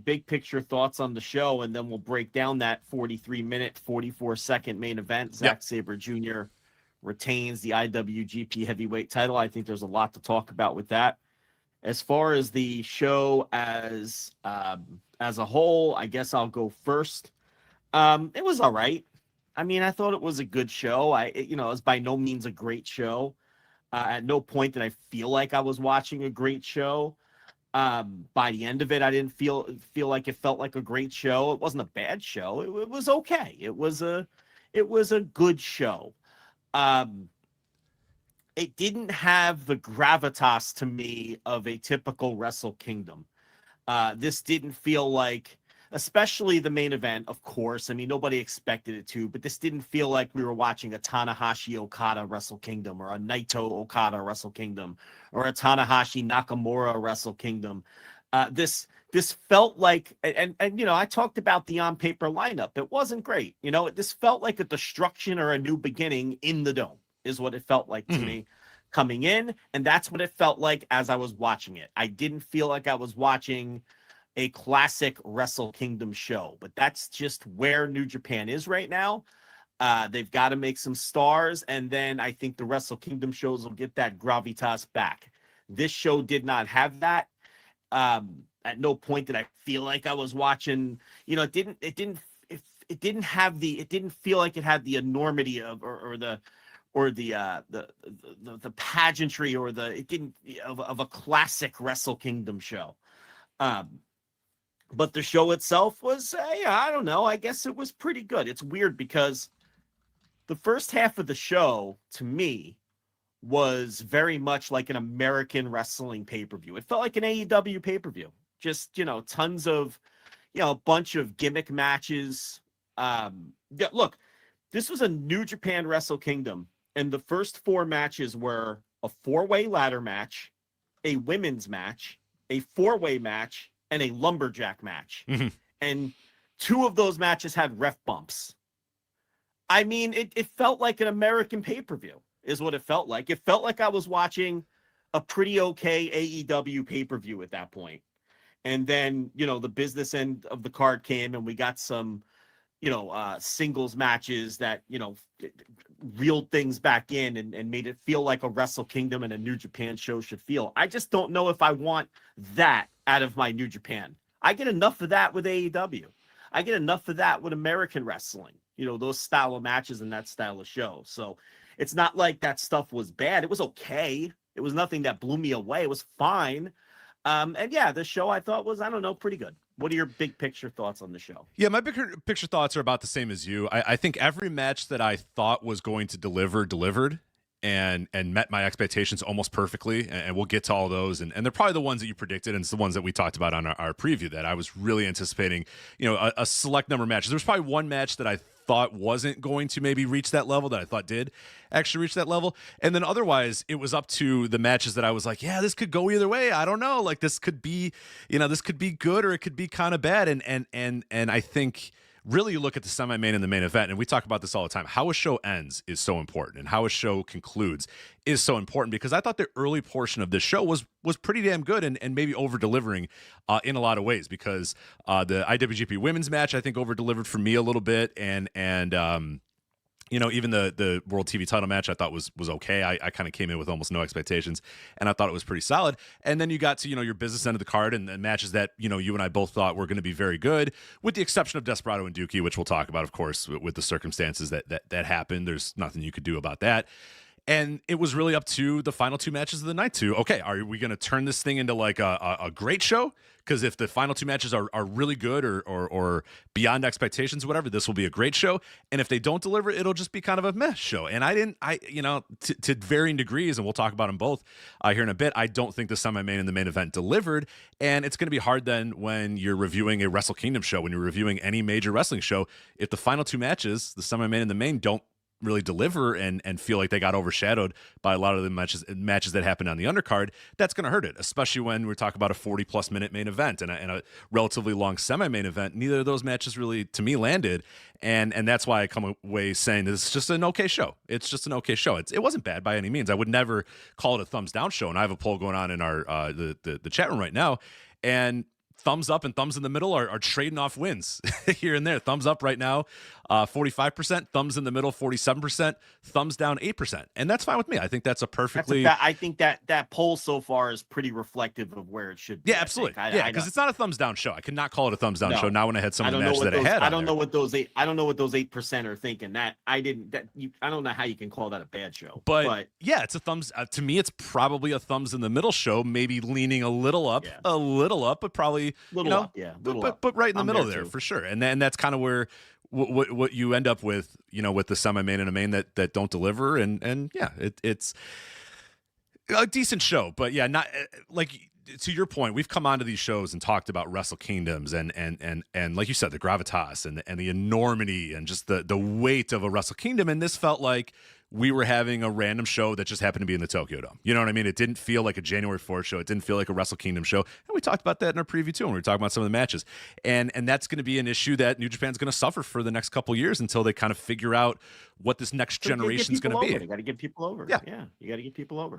big picture thoughts on the show, and then we'll break down that 43-minute, 44-second main event. Zack Sabre Jr. retains the IWGP Heavyweight title. I think there's a lot to talk about with that. As far as the show as a whole, I guess I'll go first. It was all right. I mean, I thought it was a good show. It was by no means a great show. At no point did I feel like I was watching a great show. By the end of it, I didn't feel like it felt like a great show. It wasn't a bad show. It was okay. It was a good show. It didn't have the gravitas to me of a typical Wrestle Kingdom. This didn't feel like, especially the main event, of course. I mean, nobody expected it to, but this didn't feel like we were watching a Tanahashi Okada Wrestle Kingdom or a Naito Okada Wrestle Kingdom or a Tanahashi Nakamura Wrestle Kingdom. This felt like, and I talked about the on paper lineup. It wasn't great. This felt like a destruction or a new beginning in the Dome is what it felt like to me coming in. And that's what it felt like as I was watching it. I didn't feel like I was watching a classic Wrestle Kingdom show, but that's just where New Japan is right now. They've got to make some stars, and then I think the Wrestle Kingdom shows will get that gravitas back. This show did not have that. At no point did I feel like I was watching. It didn't feel like it had the enormity of the pageantry or of a classic Wrestle Kingdom show. But the show itself was, I don't know. I guess it was pretty good. It's weird because the first half of the show, to me, was very much like an American wrestling pay-per-view. It felt like an AEW pay-per-view. Just, tons of, a bunch of gimmick matches. Look, this was a New Japan Wrestle Kingdom, and the first 4 matches were a 4-way ladder match, a women's match, a 4-way match, and a lumberjack match. And 2 of those matches had ref bumps. I mean, it felt like an American pay-per-view is what it felt like. It felt like I was watching a pretty okay AEW pay-per-view at that point. And then, the business end of the card came and we got some, singles matches that, reeled things back in and made it feel like a Wrestle Kingdom and a New Japan show should feel. I just don't know if I want that out of my New Japan. I get enough of that with AEW. I get enough of that with American wrestling, those style of matches and that style of show. So it's not like that stuff was bad. It was okay. It was nothing that blew me away. It was fine. And yeah, the show I thought was, I don't know, pretty good. What are your big picture thoughts on the show? Yeah, my big picture thoughts are about the same as you. I think every match that I thought was going to delivered and met my expectations almost perfectly. And we'll get to all those. And they're probably the ones that you predicted. And it's the ones that we talked about on our preview that I was really anticipating, a select number of matches. There's probably one match that I thought wasn't going to maybe reach that level that I thought did actually reach that level. And then otherwise it was up to the matches that I was like, yeah, this could go either way. I don't know. Like this could be, this could be good or it could be kind of bad. And I think really you look at the semi-main and the main event, and we talk about this all the time. How a show ends is so important, and how a show concludes is so important, because I thought the early portion of this show was pretty damn good and maybe over-delivering in a lot of ways, because the IWGP Women's match, I think, over-delivered for me a little bit, and even the World TV title match I thought was okay. I kind of came in with almost no expectations, and I thought it was pretty solid. And then you got to, your business end of the card and matches that, you and I both thought were going to be very good, with the exception of Desperado and Dookie, which we'll talk about, of course, with the circumstances that happened. There's nothing you could do about that. And it was really up to the final 2 matches of the night to, okay, are we going to turn this thing into like a great show? Because if the final 2 matches are really good or beyond expectations or whatever, this will be a great show. And if they don't deliver, it'll just be kind of a meh show. And to varying degrees, and we'll talk about them both here in a bit, I don't think the semi-main and the main event delivered. And it's going to be hard then when you're reviewing a Wrestle Kingdom show, when you're reviewing any major wrestling show, if the final 2 matches, the semi-main and the main, don't really deliver and feel like they got overshadowed by a lot of the matches that happened on the undercard, that's going to hurt it, especially when we're talking about a 40-plus minute main event and a relatively long semi-main event. Neither of those matches really, to me, landed, and that's why I come away saying this is just an okay show. It's just an okay show. It wasn't bad by any means. I would never call it a thumbs down show, and I have a poll going on in our the chat room right now, and thumbs up and thumbs in the middle are trading off wins here and there. Thumbs up right now, 45%. Thumbs in the middle, 47%. Thumbs down, 8%. And that's fine with me. I think that's a perfectly. I think that poll so far is pretty reflective of where it should be. Yeah, absolutely. Yeah, because it's not a thumbs down show. I cannot call it a thumbs down show. Now when I had some of the matches that I had, I don't know what those 8% are thinking. I don't know how you can call that a bad show. But yeah, it's a thumbs. To me, it's probably a thumbs in the middle show. Maybe leaning a little up, but probably up, but right in the middle there for sure. And then that's kind of where what you end up with, with the semi-main and a main that don't deliver, and yeah, it's a decent show, but yeah, not like. To your point, we've come onto these shows and talked about Wrestle Kingdoms and like you said, the gravitas and the enormity and just the weight of a Wrestle Kingdom. And this felt like we were having a random show that just happened to be in the Tokyo Dome. You know what I mean? It didn't feel like a January 4th show. It didn't feel like a Wrestle Kingdom show. And we talked about that in our preview too when we were talking about some of the matches. And that's going to be an issue that New Japan's going to suffer for the next couple of years until they kind of figure out what this next generation is going to be. You got to get people over. Yeah, you got to get people over.